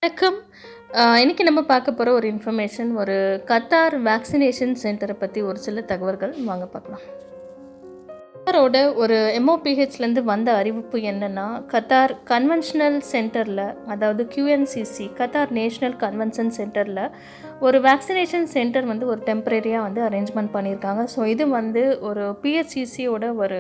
வணக்கம். இன்னைக்கு நம்ம பார்க்க போகிற ஒரு இன்ஃபர்மேஷன், ஒரு கத்தார் வேக்சினேஷன் சென்டரை பற்றி ஒரு சில தகவல்கள் வாங்க பார்க்கலாம். கத்தாரோட ஒரு எம்ஓபிஹெச்லேருந்து வந்த அறிவிப்பு என்னென்னா, கத்தார் கன்வென்ஷனல் சென்டரில், அதாவது QNCC கத்தார் நேஷ்னல் கன்வென்ஷன் சென்டரில் ஒரு வேக்சினேஷன் சென்டர் வந்து ஒரு டெம்பரரியாக வந்து அரேஞ்ச்மெண்ட் பண்ணியிருக்காங்க. ஸோ இது வந்து ஒரு PHCCயோட ஒரு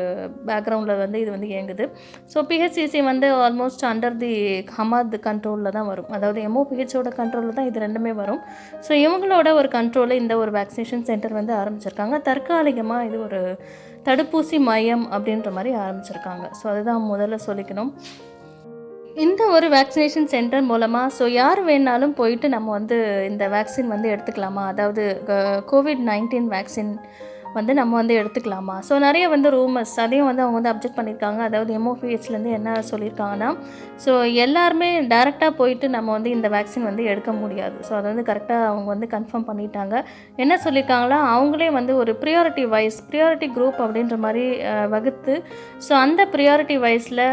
பேக்ரவுண்டில் வந்து இது வந்து இயங்குது. ஸோ PHCC வந்து ஆல்மோஸ்ட் அண்டர் தி ஹமாத் கண்ட்ரோலில் தான் வரும். அதாவது MOPHோட கண்ட்ரோலில் தான் இது ரெண்டுமே வரும். ஸோ இவங்களோட ஒரு கண்ட்ரோலில் இந்த ஒரு வேக்சினேஷன் சென்டர் வந்து ஆரம்பிச்சிருக்காங்க. தற்காலிகமாக இது ஒரு தடுப்பூசி மையம் அப்படின்ற மாதிரி ஆரம்பிச்சிருக்காங்க. ஸோ அதுதான் முதல்ல சொல்லிக்கணும். இந்த ஒரு வேக்சினேஷன் சென்டர் மூலமாக யார் வேணாலும் போயிட்டு நம்ம வந்து இந்த வேக்சின் வந்து எடுத்துக்கலாமா, அதாவது COVID-19 வேக்சின் வந்து நம்ம வந்து எடுத்துக்கலாமா. ஸோ நிறைய வந்து ரூமர்ஸ் அதையும் வந்து அவங்க வந்து அப்ஜெக்ட் பண்ணியிருக்காங்க. அதாவது MOPHலேருந்து என்ன சொல்லியிருக்காங்கன்னா, ஸோ எல்லாருமே டைரெக்டாக போயிட்டு நம்ம வந்து இந்த வேக்சின் வந்து எடுக்க முடியாது. ஸோ அதை வந்து கரெக்டாக அவங்க வந்து கன்ஃபார்ம் பண்ணிட்டாங்க. என்ன சொல்லியிருக்காங்களா, அவங்களே வந்து ஒரு ப்ரியாரிட்டி குரூப் அப்படின்ற மாதிரி வகுத்து, ஸோ அந்த ப்ரியாரிட்டி வைஸில்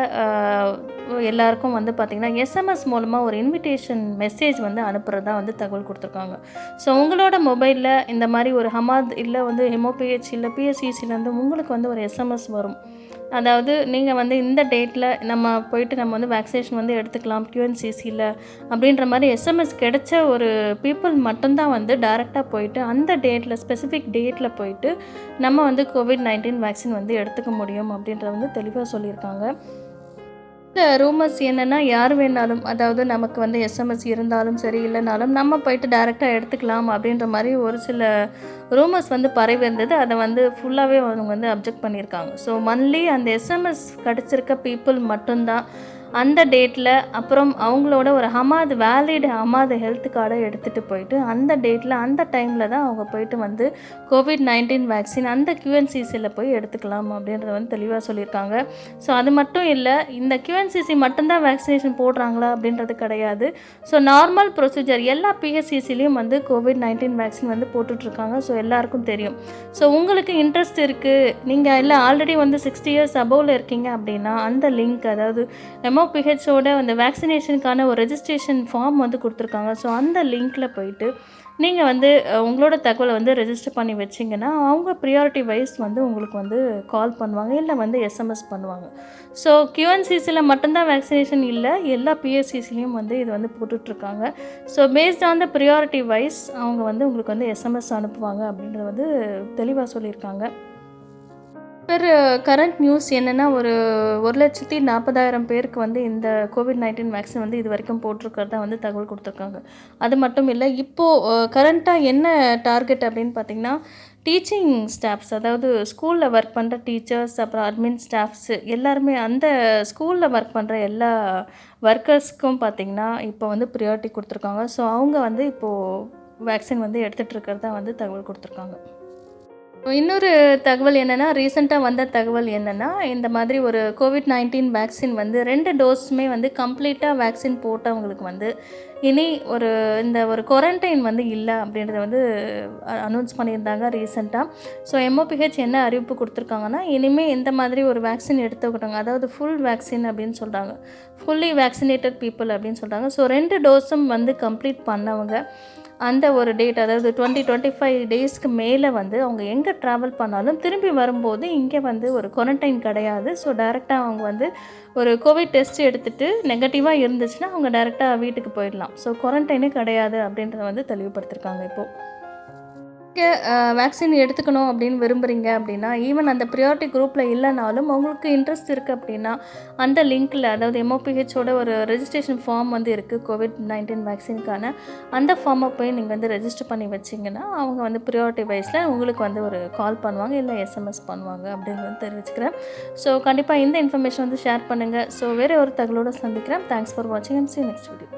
எல்லாருக்கும் வந்து பார்த்திங்கன்னா SMS மூலமாக ஒரு இன்விடேஷன் மெசேஜ் வந்து அனுப்புகிறதா வந்து தகவல் கொடுத்துருக்காங்க. ஸோ உங்களோட மொபைலில் இந்த மாதிரி ஒரு ஹமாத் இல்லை வந்து MOPH இல்லை PHCCலேருந்து உங்களுக்கு வந்து ஒரு SMS வரும். அதாவது நீங்கள் வந்து இந்த டேட்டில் நம்ம போயிட்டு நம்ம வந்து வேக்சினேஷன் வந்து எடுத்துக்கலாம் QNCCயில் அப்படின்ற மாதிரி SMS கிடைச்ச ஒரு பீப்புள் மட்டும்தான் வந்து டைரெக்டாக போயிட்டு அந்த டேட்டில் ஸ்பெசிஃபிக் டேட்டில் போயிட்டு நம்ம வந்து COVID-19 வேக்சின் வந்து எடுத்துக்க முடியும் அப்படின்றத வந்து தெளிவாக சொல்லியிருக்காங்க. இந்த ரூமர்ஸ் என்னென்னா, யார் வேணாலும், அதாவது நமக்கு வந்து SMS இருந்தாலும் சரி இல்லைனாலும் நம்ம போயிட்டு டைரெக்டாக எடுத்துக்கலாம் அப்படின்ற மாதிரி ஒரு சில ரூமர்ஸ் வந்து பரவி இருந்தது. அதை வந்து ஃபுல்லாகவே அவங்க வந்து அப்ஜெக்ட் பண்ணியிருக்காங்க. ஸோ மன்லி அந்த SMS கிடச்சிருக்க பீப்புள் மட்டும்தான் அந்த டேட்டில், அப்புறம் அவங்களோட ஒரு வேலிட் ஹமாத் ஹெல்த் கார்டை எடுத்துகிட்டு போயிட்டு அந்த டேட்டில் அந்த டைமில் தான் அவங்க போயிட்டு வந்து COVID-19 வேக்சின் அந்த QNCCயில் போய் எடுத்துக்கலாம் அப்படின்றத வந்து தெளிவாக சொல்லியிருக்காங்க. ஸோ அது மட்டும் இல்லை, இந்த QNCC மட்டும்தான் வேக்சினேஷன் போடுறாங்களா அப்படின்றது கிடையாது. ஸோ நார்மல் ப்ரொசீஜர் எல்லா PHCCலையும் வந்து COVID-19 வேக்சின் வந்து போட்டுட்ருக்காங்க. ஸோ எல்லாருக்கும் தெரியும். ஸோ உங்களுக்கு இன்ட்ரெஸ்ட் இருக்குது, நீங்கள் இல்லை ஆல்ரெடி வந்து 60 இயர்ஸ் அபோவில் இருக்கீங்க அப்படின்னா அந்த லிங்க், அதாவது MOPHோட அந்த வேக்சினேஷனுக்கான ஒரு ரெஜிஸ்ட்ரேஷன் ஃபார்ம் வந்து கொடுத்துருக்காங்க. ஸோ அந்த லிங்க்கில் போயிட்டு நீங்கள் வந்து உங்களோட தகவலை வந்து ரெஜிஸ்டர் பண்ணி வச்சிங்கன்னா அவங்க ப்ரியாரிட்டி வைஸ் வந்து உங்களுக்கு வந்து கால் பண்ணுவாங்க, இல்லை வந்து SMS பண்ணுவாங்க. ஸோ QNCCயில் மட்டும்தான் வேக்சினேஷன் இல்லை, எல்லா PHCCலையும் வந்து இது வந்து போட்டுட்ருக்காங்க. So based on the priority wise அவங்க வந்து உங்களுக்கு வந்து SMS அனுப்புவாங்க அப்படின்றத வந்து தெளிவாக சொல்லியிருக்காங்க. கரண்ட் நியூஸ் என்னென்னா, ஒரு 1,40,000 பேருக்கு வந்து இந்த COVID-19 வேக்சின் வந்து இது வரைக்கும் போட்டிருக்கிறதா வந்து தகவல் கொடுத்துருக்காங்க. அது மட்டும் இல்லை, இப்போது கரண்ட்டாக என்ன டார்கெட் அப்படின்னு பார்த்திங்கன்னா, டீச்சிங் ஸ்டாஃப்ஸ், அதாவது ஸ்கூலில் ஒர்க் பண்ணுற டீச்சர்ஸ், அப்புறம் அட்மின் ஸ்டாஃப்ஸு எல்லாருமே அந்த ஸ்கூலில் ஒர்க் பண்ணுற எல்லா ஒர்க்கர்ஸ்க்கும் பார்த்திங்கன்னா இப்போ வந்து ப்ரியாரிட்டி கொடுத்துருக்காங்க. ஸோ அவங்க வந்து இப்போது வேக்சின் வந்து எடுத்துகிட்டு இருக்கிறதா வந்து தகவல் கொடுத்துருக்காங்க. இன்னொரு தகவல் என்னென்னா, ரீசெண்டாக வந்த தகவல் என்னென்னா, இந்த மாதிரி ஒரு COVID-19 வேக்சின் வந்து 2 டோஸுமே வந்து கம்ப்ளீட்டாக வேக்சின் போட்டவங்களுக்கு வந்து இனி இந்த ஒரு குவாரண்டைன் வந்து இல்லை அப்படின்றத வந்து அனௌன்ஸ் பண்ணியிருந்தாங்க ரீசெண்டாக. ஸோ MOPH என்ன அறிவிப்பு கொடுத்துருக்காங்கன்னா, இனிமேல் இந்த மாதிரி ஒரு வேக்சின் எடுத்துக்கிட்டாங்க, அதாவது ஃபுல் வேக்சின் அப்படின்னு சொல்கிறாங்க, ஃபுல்லி வேக்சினேட்டட் பீப்புள் அப்படின்னு சொல்கிறாங்க. ஸோ 2 டோஸும் வந்து கம்ப்ளீட் பண்ணவங்க அந்த ஒரு டேட், அதாவது 20-25 டேஸ்க்கு மேலே வந்து அவங்க எங்கே ட்ராவல் பண்ணாலும் திரும்பி வரும்போது இங்கே வந்து ஒரு குவாரண்டைன் கிடையாது. ஸோ டைரெக்டாக அவங்க வந்து ஒரு கோவிட் டெஸ்ட் எடுத்துகிட்டு நெகட்டிவாக இருந்துச்சுன்னா அவங்க டைரெக்டாக வீட்டுக்கு போயிடலாம். ஸோ குவாரண்டைனே கிடையாது அப்படின்றத வந்து தெளிவுபடுத்திருக்காங்க. இப்போது வேக்சின் எடுத்துக்கணும் அப்படின்னு விரும்புகிறீங்க அப்படின்னா, ஈவன் அந்த ப்ரியாரிட்டி குரூப்பில் இல்லைனாலும் உங்களுக்கு இன்ட்ரெஸ்ட் இருக்குது அப்படின்னா அந்த லிங்க்கில், அதாவது MOPHோட ஒரு ரெஜிஸ்ட்ரேஷன் ஃபார்ம் வந்து இருக்குது COVID-19 வேக்சினுக்கான, அந்த ஃபார்மை போய் நீங்கள் வந்து ரெஜிஸ்டர் பண்ணி வச்சிங்கன்னா அவங்க வந்து ப்ரியாரிட்டி வைஸில் உங்களுக்கு வந்து ஒரு கால் பண்ணுவாங்க, இல்லை SMS பண்ணுவாங்க அப்படின்னு வந்து தெரிவிச்சுக்கிறேன். ஸோ கண்டிப்பாக இந்த இன்ஃபர்மேஷன் வந்து ஷேர் பண்ணுங்கள். ஸோ வேறு ஒரு தகவலோடு சந்திக்கிறேன். தேங்க்ஸ் ஃபார் வாட்சிங் and see you next video.